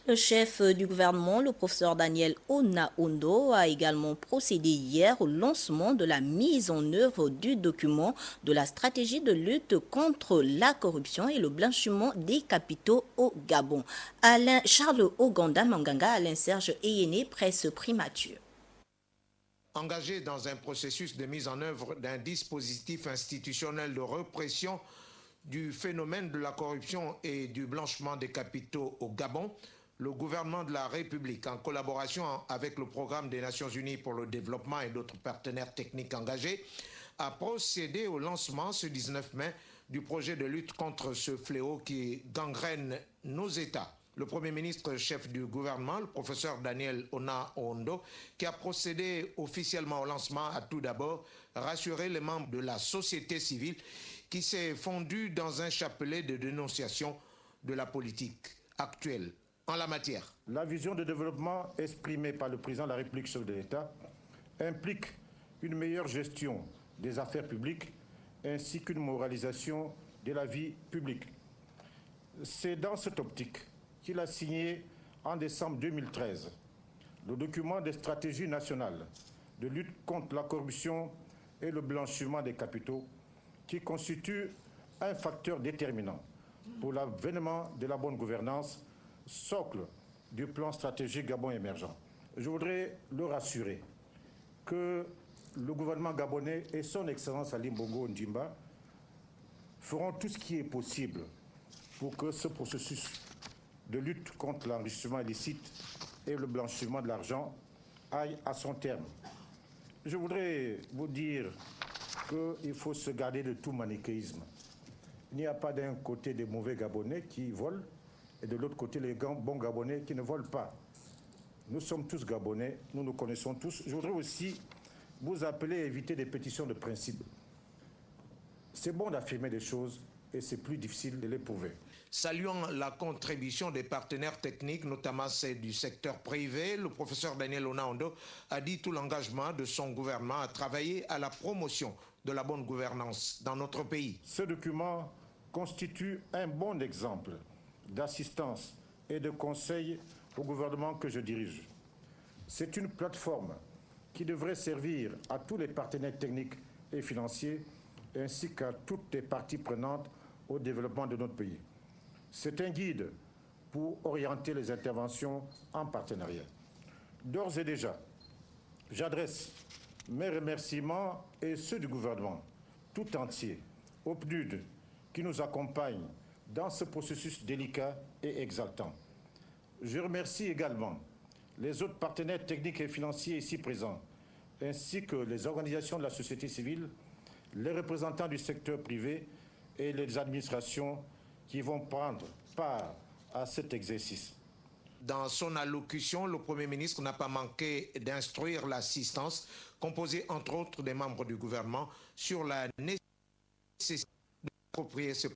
Le chef du gouvernement, le professeur Daniel Ona-Ondo, a également procédé hier au lancement de la mise en œuvre du document de la stratégie de lutte contre la corruption et le blanchiment des capitaux au Gabon. Alain Charles Oganda Manganga, Alain Serge Eyene, presse primature. Engagé dans un processus de mise en œuvre d'un dispositif institutionnel de répression du phénomène de la corruption et du blanchiment des capitaux au Gabon, le gouvernement de la République, en collaboration avec le Programme des Nations Unies pour le développement et d'autres partenaires techniques engagés, a procédé au lancement ce 19 mai du projet de lutte contre ce fléau qui gangrène nos États. Le Premier ministre chef du gouvernement, le professeur Daniel Ona-Ondo, qui a procédé officiellement au lancement, a tout d'abord rassuré les membres de la société civile qui s'est fondue dans un chapelet de dénonciation de la politique actuelle en la matière. La vision de développement exprimée par le président de la République, chef de l'État, implique une meilleure gestion des affaires publiques ainsi qu'une moralisation de la vie publique. C'est dans cette optique qu'il a signé en décembre 2013 le document des stratégies nationales de lutte contre la corruption et le blanchiment des capitaux qui constitue un facteur déterminant pour l'avènement de la bonne gouvernance, socle du plan stratégique Gabon émergent. Je voudrais le rassurer que le gouvernement gabonais et son Excellence Ali Bongo Ondimba feront tout ce qui est possible pour que ce processus de lutte contre l'enrichissement illicite et le blanchiment de l'argent aille à son terme. Je voudrais vous dire qu'il faut se garder de tout manichéisme. Il n'y a pas d'un côté des mauvais Gabonais qui volent et de l'autre côté les bons Gabonais qui ne volent pas. Nous sommes tous Gabonais, nous nous connaissons tous. Je voudrais aussi vous appeler à éviter des pétitions de principe. C'est bon d'affirmer des choses et c'est plus difficile de les prouver. Saluant la contribution des partenaires techniques, notamment celle du secteur privé, le professeur Daniel Ona-Ondo a dit tout l'engagement de son gouvernement à travailler à la promotion de la bonne gouvernance dans notre pays. Ce document constitue un bon exemple d'assistance et de conseil au gouvernement que je dirige. C'est une plateforme qui devrait servir à tous les partenaires techniques et financiers ainsi qu'à toutes les parties prenantes au développement de notre pays. C'est un guide pour orienter les interventions en partenariat. D'ores et déjà, j'adresse mes remerciements et ceux du gouvernement tout entier au PNUD qui nous accompagne dans ce processus délicat et exaltant. Je remercie également les autres partenaires techniques et financiers ici présents, ainsi que les organisations de la société civile, les représentants du secteur privé et les administrations qui vont prendre part à cet exercice. Dans son allocution, le Premier ministre n'a pas manqué d'instruire l'assistance, composée entre autres des membres du gouvernement, sur la nécessité d'approprier ce